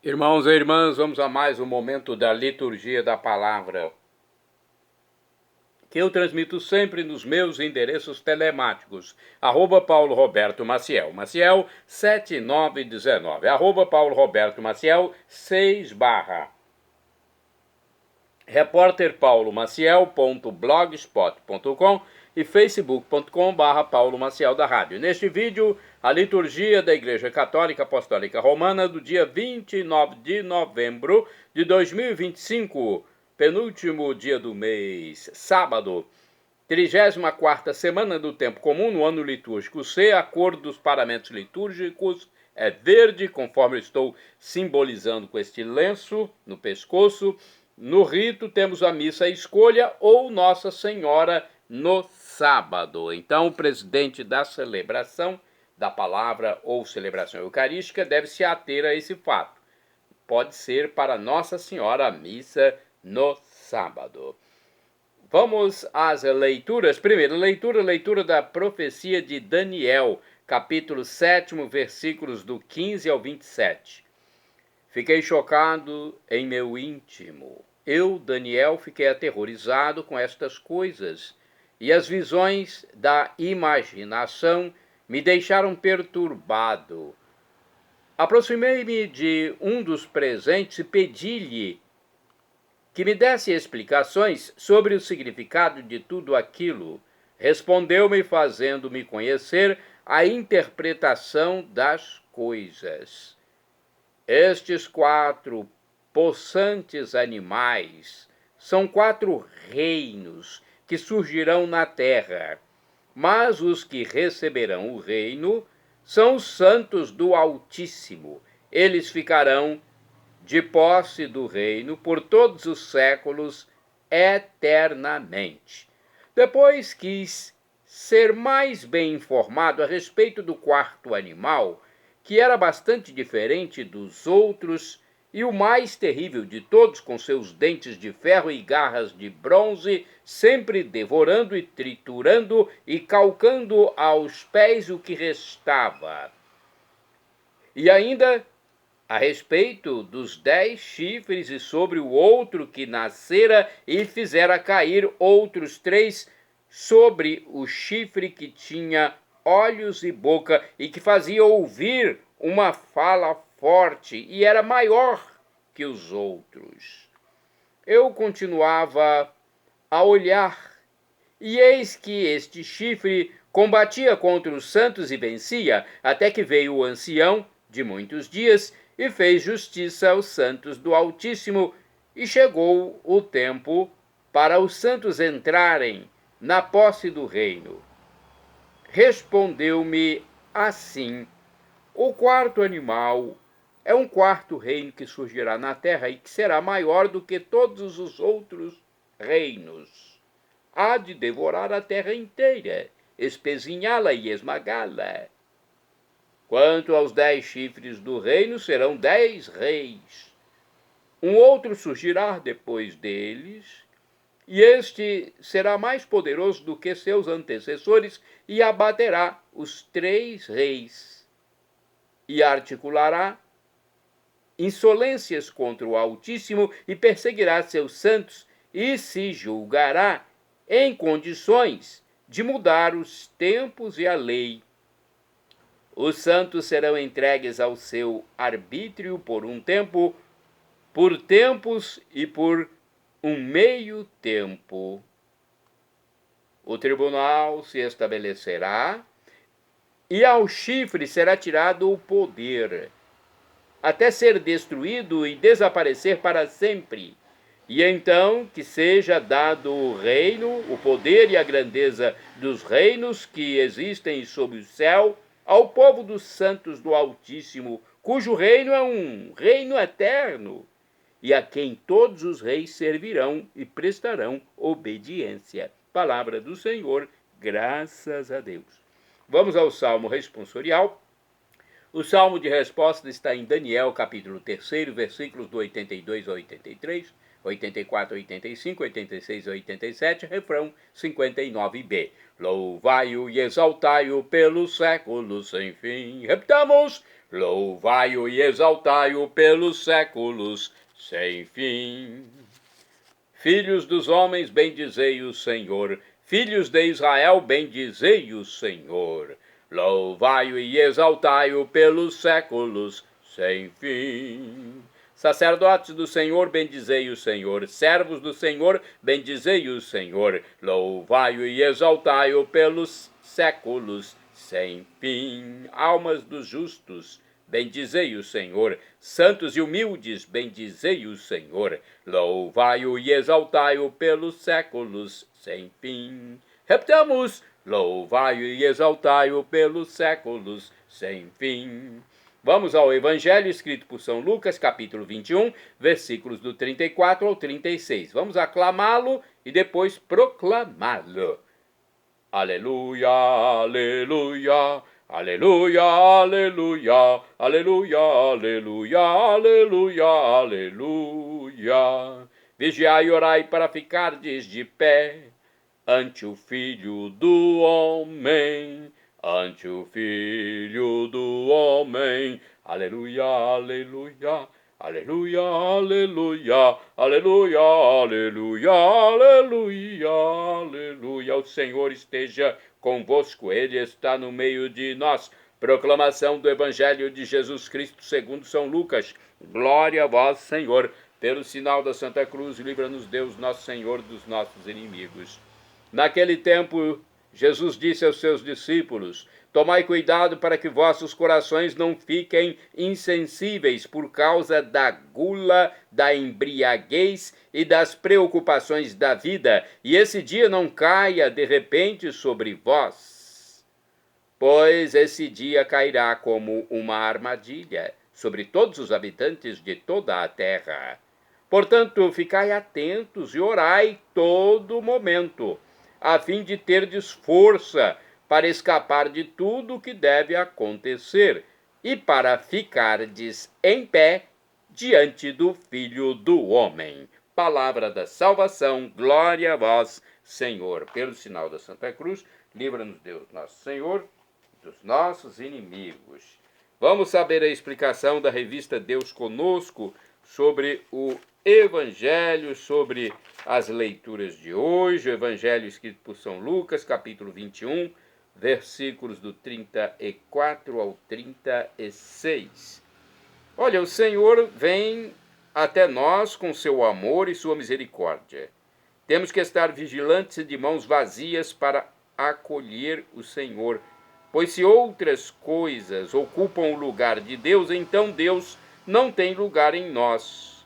Irmãos e irmãs, vamos a mais um momento da liturgia da palavra, que eu transmito sempre nos meus endereços telemáticos, @Paulo Roberto Maciel, Maciel 7919, @Paulo Roberto Maciel 6/, repórterpaulomaciel.blogspot.com e facebook.com/Paulo Maciel da Rádio. Neste vídeo, a liturgia da Igreja Católica Apostólica Romana do dia 29 de novembro de 2025, penúltimo dia do mês, sábado, 34ª semana do tempo comum no ano litúrgico C. A cor dos paramentos litúrgicos é verde, conforme eu estou simbolizando com este lenço no pescoço. No rito temos a missa à escolha ou Nossa Senhora no sábado. Então, o presidente da celebração da palavra ou celebração eucarística deve se ater a esse fato. Pode ser para Nossa Senhora a missa no sábado. Vamos às leituras. Primeira leitura da profecia de Daniel, capítulo 7, versículos do 15 ao 27. Fiquei chocado em meu íntimo. Eu, Daniel, fiquei aterrorizado com estas coisas, e as visões da imaginação me deixaram perturbado. Aproximei-me de um dos presentes e pedi-lhe que me desse explicações sobre o significado de tudo aquilo. Respondeu-me fazendo-me conhecer a interpretação das coisas. Estes 4 possantes animais são 4 reinos que surgirão na terra, mas os que receberão o reino são os santos do Altíssimo. Eles ficarão de posse do reino por todos os séculos, eternamente. Depois quis ser mais bem informado a respeito do 4º animal, que era bastante diferente dos outros e o mais terrível de todos, com seus dentes de ferro e garras de bronze, sempre devorando e triturando e calcando aos pés o que restava. E ainda a respeito dos 10 chifres e sobre o outro que nascera e fizera cair outros 3 sobre o chifre que tinha olhos e boca e que fazia ouvir uma fala forte e era maior que os outros. Eu continuava a olhar, e eis que este chifre combatia contra os santos e vencia, até que veio o ancião de muitos dias e fez justiça aos santos do Altíssimo, e chegou o tempo para os santos entrarem na posse do reino. Respondeu-me assim: o 4º animal é um 4º reino que surgirá na terra e que será maior do que todos os outros reinos. Há de devorar a terra inteira, espezinhá-la e esmagá-la. Quanto aos 10 chifres do reino, serão 10 reis. Um outro surgirá depois deles, e este será mais poderoso do que seus antecessores e abaterá os 3 reis. E articulará insolências contra o Altíssimo e perseguirá seus santos e se julgará em condições de mudar os tempos e a lei. Os santos serão entregues ao seu arbítrio por um tempo, por tempos e por um meio tempo. O tribunal se estabelecerá e ao chifre será tirado o poder, até ser destruído e desaparecer para sempre. E então que seja dado o reino, o poder e a grandeza dos reinos que existem sob o céu ao povo dos santos do Altíssimo, cujo reino é um reino eterno, e a quem todos os reis servirão e prestarão obediência. Palavra do Senhor, graças a Deus. Vamos ao Salmo responsorial. O Salmo de resposta está em Daniel, capítulo 3, versículos do 82 ao 83, 84 a 85, 86 a 87, refrão 59b. Louvai-o e exaltai-o pelos séculos sem fim. Repitamos: Louvai-o e exaltai-o pelos séculos sem fim. Filhos dos homens, bendizei o Senhor. Filhos de Israel, bendizei o Senhor. Louvai-o e exaltai-o pelos séculos sem fim. Sacerdotes do Senhor, bendizei o Senhor. Servos do Senhor, bendizei o Senhor. Louvai-o e exaltai-o pelos séculos sem fim. Almas dos justos, bendizei o Senhor. Santos e humildes, bendizei o Senhor. Louvai-o e exaltai-o pelos séculos sem fim. Repetamos: louvai-o e exaltai-o pelos séculos sem fim. Vamos ao Evangelho escrito por São Lucas, capítulo 21, versículos do 34 ao 36. Vamos aclamá-lo e depois proclamá-lo. Aleluia, aleluia, aleluia, aleluia, aleluia, aleluia, aleluia, aleluia. Vigiai e orai para ficardes de pé ante o Filho do Homem, ante o Filho do Homem. Aleluia, aleluia, aleluia, aleluia, aleluia, aleluia, aleluia, aleluia. O Senhor esteja convosco, Ele está no meio de nós. Proclamação do Evangelho de Jesus Cristo segundo São Lucas. Glória a vós, Senhor. Pelo sinal da Santa Cruz, livra-nos Deus, nosso Senhor, dos nossos inimigos. Naquele tempo, Jesus disse aos seus discípulos: tomai cuidado para que vossos corações não fiquem insensíveis por causa da gula, da embriaguez e das preocupações da vida, e esse dia não caia de repente sobre vós. Pois esse dia cairá como uma armadilha sobre todos os habitantes de toda a terra. Portanto, ficai atentos e orai todo momento, a fim de terdes força para escapar de tudo o que deve acontecer e para ficardes em pé diante do Filho do Homem. Palavra da salvação, glória a vós, Senhor. Pelo sinal da Santa Cruz, livra-nos Deus, nosso Senhor, dos nossos inimigos. Vamos saber a explicação da revista Deus Conosco sobre o Evangelho, sobre as leituras de hoje, o Evangelho escrito por São Lucas, capítulo 21, versículos do 34 ao 36. Olha, o Senhor vem até nós com seu amor e sua misericórdia. Temos que estar vigilantes e de mãos vazias para acolher o Senhor, pois se outras coisas ocupam o lugar de Deus, então Deus não tem lugar em nós.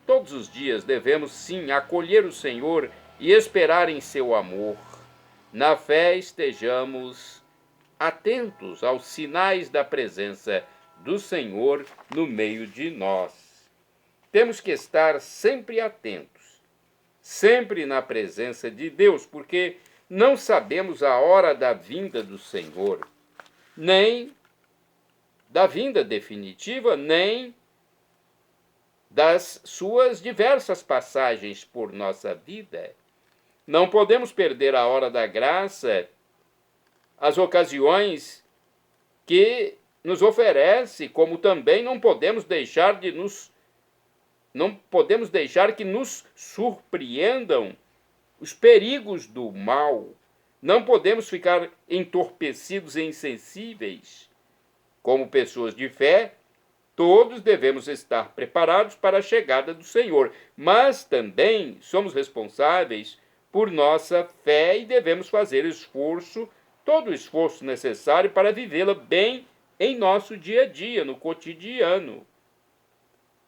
Todos os dias devemos, sim, acolher o Senhor e esperar em seu amor. Na fé estejamos atentos aos sinais da presença do Senhor no meio de nós. Temos que estar sempre atentos, sempre na presença de Deus, porque não sabemos a hora da vinda do Senhor, nem da vinda definitiva, nem das suas diversas passagens por nossa vida. Não podemos perder a hora da graça, as ocasiões que nos oferece, como também não podemos deixar que nos surpreendam os perigos do mal. Não podemos ficar entorpecidos e insensíveis. Como pessoas de fé, todos devemos estar preparados para a chegada do Senhor, mas também somos responsáveis por nossa fé e devemos fazer todo o esforço necessário para vivê-la bem em nosso dia a dia, no cotidiano.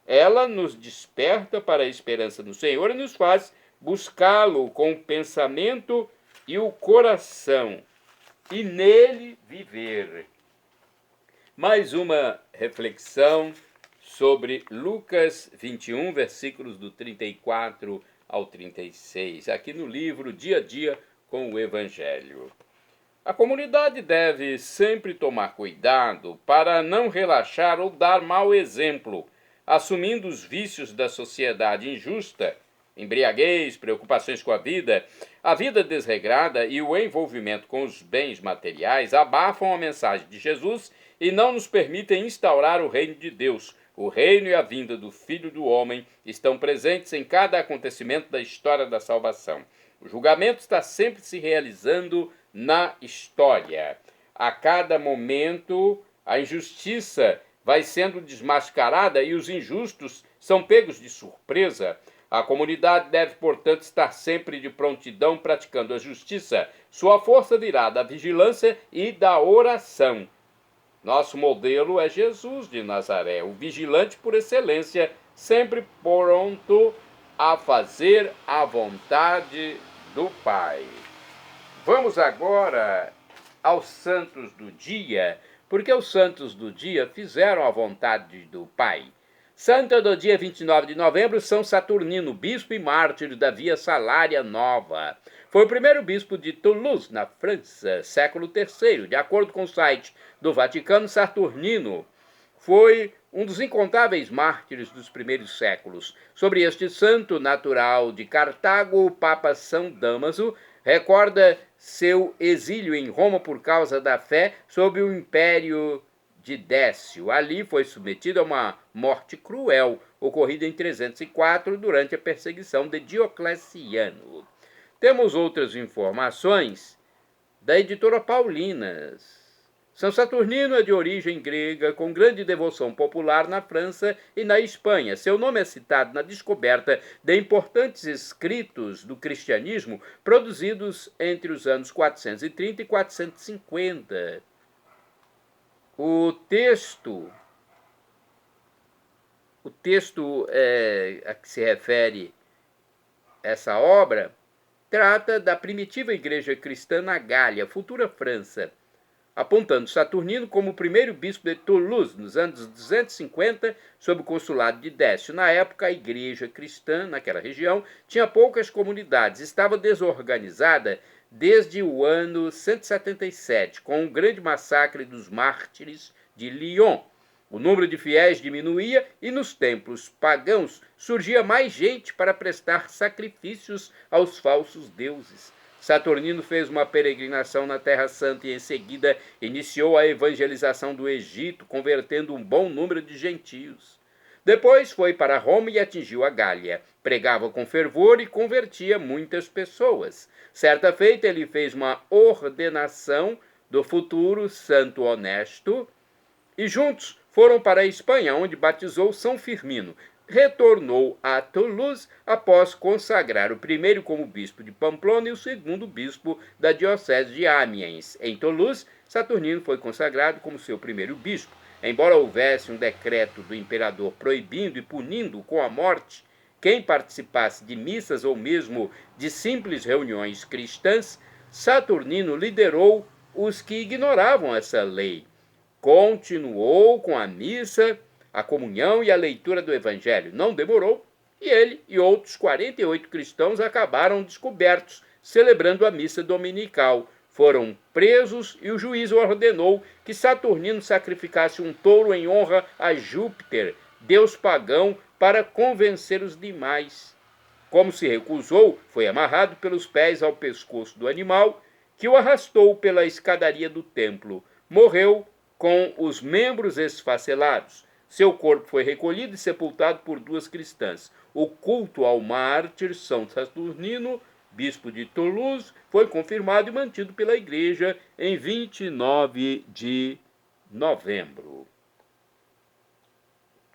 Ela nos desperta para a esperança no Senhor e nos faz buscá-lo com o pensamento e o coração, e nele viver. Mais uma reflexão sobre Lucas 21, versículos do 34 ao 36, aqui no livro Dia a Dia com o Evangelho. A comunidade deve sempre tomar cuidado para não relaxar ou dar mau exemplo, assumindo os vícios da sociedade injusta embriaguez, preocupações com a vida desregrada e o envolvimento com os bens materiais abafam a mensagem de Jesus e não nos permitem instaurar o reino de Deus. O reino e a vinda do Filho do Homem estão presentes em cada acontecimento da história da salvação. O julgamento está sempre se realizando na história. A cada momento, a injustiça vai sendo desmascarada e os injustos são pegos de surpresa. A comunidade deve, portanto, estar sempre de prontidão praticando a justiça. Sua força virá da vigilância e da oração. Nosso modelo é Jesus de Nazaré, o vigilante por excelência, sempre pronto a fazer a vontade do Pai. Vamos agora aos santos do dia, porque os santos do dia fizeram a vontade do Pai. Santo do dia 29 de novembro, São Saturnino, bispo e mártir da Via Salária Nova. Foi o primeiro bispo de Toulouse, na França, século III. De acordo com o site do Vaticano, Saturnino foi um dos incontáveis mártires dos primeiros séculos. Sobre este santo natural de Cartago, o Papa São Damaso recorda seu exílio em Roma por causa da fé sob o império de Décio. Ali foi submetido a uma morte cruel, ocorrida em 304 durante a perseguição de Diocleciano. Temos outras informações da editora Paulinas. São Saturnino é de origem grega, com grande devoção popular na França e na Espanha. Seu nome é citado na descoberta de importantes escritos do cristianismo produzidos entre os anos 430 e 450. O texto a que se refere essa obra trata da primitiva igreja cristã na Gália, futura França, apontando Saturnino como o primeiro bispo de Toulouse, nos anos 250, sob o consulado de Décio. Na época, a igreja cristã naquela região tinha poucas comunidades, estava desorganizada desde o ano 177, com o grande massacre dos mártires de Lyon. O número de fiéis diminuía e nos templos pagãos surgia mais gente para prestar sacrifícios aos falsos deuses. Saturnino fez uma peregrinação na Terra Santa e em seguida iniciou a evangelização do Egito, convertendo um bom número de gentios. Depois foi para Roma e atingiu a Gália. Pregava com fervor e convertia muitas pessoas. Certa feita, ele fez uma ordenação do futuro santo honesto e juntos foram para a Espanha, onde batizou São Firmino. Retornou a Toulouse após consagrar o primeiro como bispo de Pamplona e o segundo bispo da diocese de Amiens. Em Toulouse, Saturnino foi consagrado como seu primeiro bispo. Embora houvesse um decreto do imperador proibindo e punindo com a morte quem participasse de missas ou mesmo de simples reuniões cristãs, Saturnino liderou os que ignoravam essa lei. Continuou com a missa, a comunhão e a leitura do Evangelho. Não demorou e ele e outros 48 cristãos acabaram descobertos, celebrando a missa dominical. Foram presos e o juiz ordenou que Saturnino sacrificasse um touro em honra a Júpiter, deus pagão, para convencer os demais. Como se recusou, foi amarrado pelos pés ao pescoço do animal, que o arrastou pela escadaria do templo. Morreu com os membros esfacelados. Seu corpo foi recolhido e sepultado por duas cristãs. O culto ao mártir São Saturnino, bispo de Toulouse, foi confirmado e mantido pela Igreja em 29 de novembro.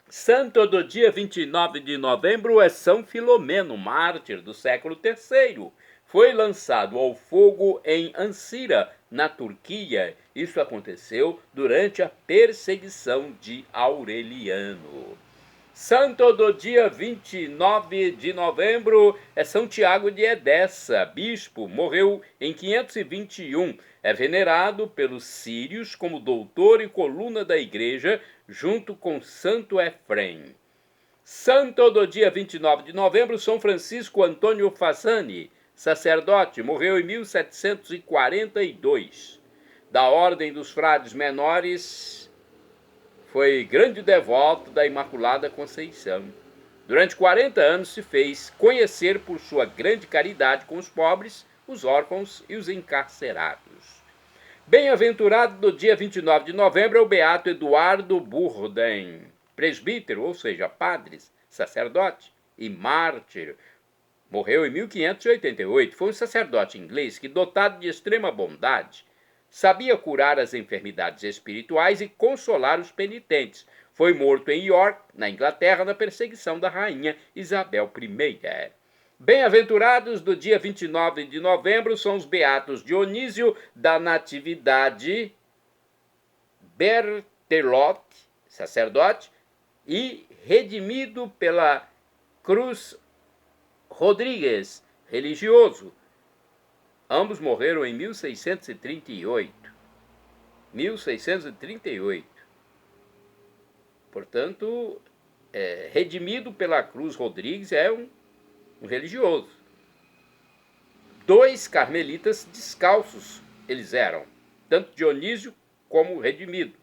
Santo do dia 29 de novembro é São Filomeno, mártir do século III. Foi lançado ao fogo em Ancira, na Turquia. Isso aconteceu durante a perseguição de Aureliano. Santo do dia 29 de novembro é São Tiago de Edessa, bispo, morreu em 521. É venerado pelos sírios como doutor e coluna da igreja, junto com Santo Efrem. Santo do dia 29 de novembro, São Francisco Antônio Fassani, sacerdote, morreu em 1742. Da Ordem dos Frades Menores, foi grande devoto da Imaculada Conceição. Durante 40 anos se fez conhecer por sua grande caridade com os pobres, os órfãos e os encarcerados. Bem-aventurado do dia 29 de novembro é o beato Eduardo Burden, presbítero, ou seja, padre, sacerdote e mártir. Morreu em 1588. Foi um sacerdote inglês que, dotado de extrema bondade, sabia curar as enfermidades espirituais e consolar os penitentes. Foi morto em York, na Inglaterra, na perseguição da rainha Isabel I. Bem-aventurados do dia 29 de novembro são os beatos Dionísio da Natividade Bertelotte, sacerdote, e redimido pela cruz Rodrigues, religioso. Ambos morreram em 1638. 1638. Portanto, redimido pela cruz Rodrigues é um religioso. 2 carmelitas descalços eles eram, tanto Dionísio como redimido.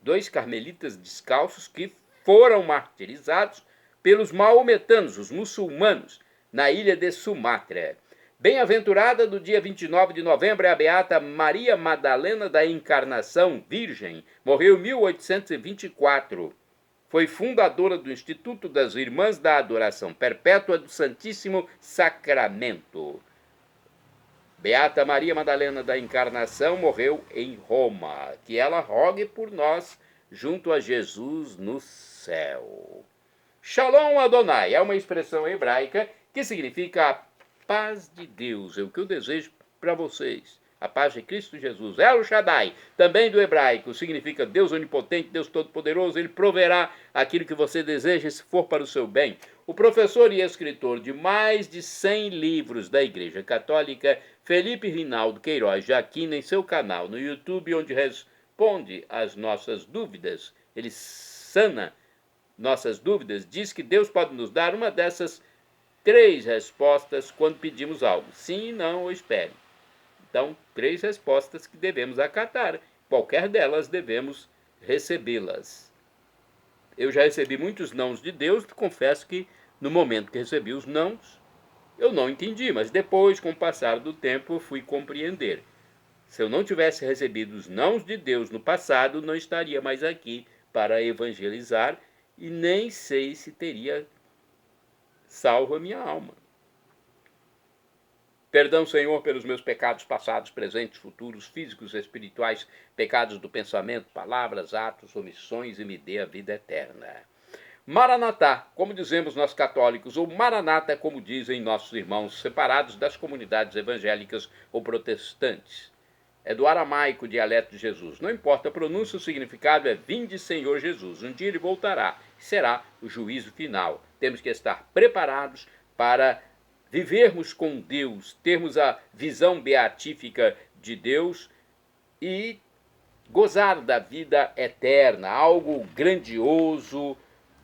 2 carmelitas descalços que foram martirizados pelos maometanos, os muçulmanos, na ilha de Sumatra. Bem-aventurada do dia 29 de novembro é a beata Maria Madalena da Encarnação Virgem. Morreu em 1824. Foi fundadora do Instituto das Irmãs da Adoração Perpétua do Santíssimo Sacramento. Beata Maria Madalena da Encarnação morreu em Roma. Que ela rogue por nós junto a Jesus no céu. Shalom Adonai é uma expressão hebraica que significa a paz de Deus. É o que eu desejo para vocês. A paz de Cristo Jesus. El Shaddai, também do hebraico, significa Deus onipotente, Deus todo-poderoso. Ele proverá aquilo que você deseja se for para o seu bem. O professor e escritor de mais de 100 livros da Igreja Católica, Felipe Rinaldo Queiroz de Aquino, em seu canal no YouTube, onde responde às nossas dúvidas, ele sana nossas dúvidas, diz que Deus pode nos dar uma dessas 3 respostas quando pedimos algo. Sim, não ou espere. Então, 3 respostas que devemos acatar. Qualquer delas devemos recebê-las. Eu já recebi muitos nãos de Deus, confesso que no momento que recebi os nãos, eu não entendi, mas depois, com o passar do tempo, eu fui compreender. Se eu não tivesse recebido os nãos de Deus no passado, não estaria mais aqui para evangelizar e nem sei se teria salvo a minha alma. Perdão, Senhor, pelos meus pecados passados, presentes, futuros, físicos, espirituais, pecados do pensamento, palavras, atos, omissões, e me dê a vida eterna. Maranatá, como dizemos nós católicos, ou Maranata, como dizem nossos irmãos separados das comunidades evangélicas ou protestantes. É do aramaico, dialeto de Jesus. Não importa a pronúncia, o significado é vinde, Senhor Jesus. Um dia ele voltará, será o juízo final. Temos que estar preparados para vivermos com Deus, termos a visão beatífica de Deus e gozar da vida eterna, algo grandioso,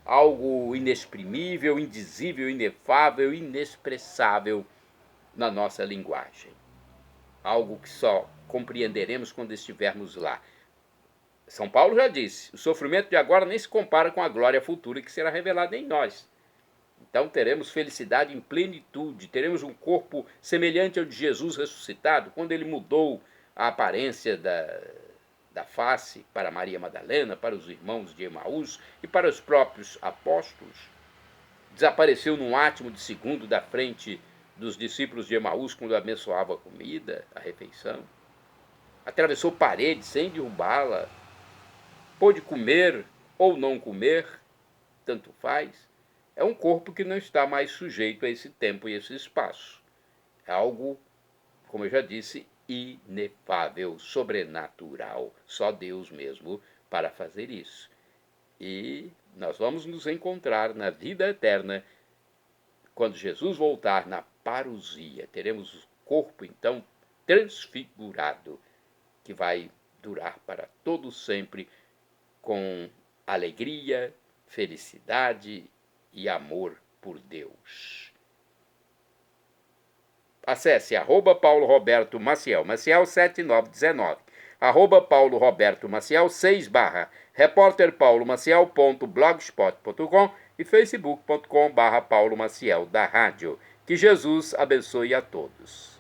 algo inexprimível, indizível, inefável, inexpressável na nossa linguagem. Algo que só compreenderemos quando estivermos lá. São Paulo já disse, o sofrimento de agora nem se compara com a glória futura que será revelada em nós. Então teremos felicidade em plenitude, teremos um corpo semelhante ao de Jesus ressuscitado, quando ele mudou a aparência da face para Maria Madalena, para os irmãos de Emaús e para os próprios apóstolos. Desapareceu num átimo de segundo da frente dos discípulos de Emaús quando abençoava a comida, a refeição. Atravessou paredes sem derrubá-la, pôde comer ou não comer, tanto faz. É um corpo que não está mais sujeito a esse tempo e esse espaço. É algo, como eu já disse, inefável, sobrenatural. Só Deus mesmo para fazer isso. E nós vamos nos encontrar na vida eterna quando Jesus voltar na parousia. Teremos o corpo, então, transfigurado, que vai durar para todo sempre com alegria, felicidade e amor por Deus. Acesse @Paulo Roberto Maciel, Maciel 7919, @Paulo Roberto Maciel 6/, repórterpaulomaciel.blogspot.com e facebook.com/Paulo Maciel da Rádio. Que Jesus abençoe a todos.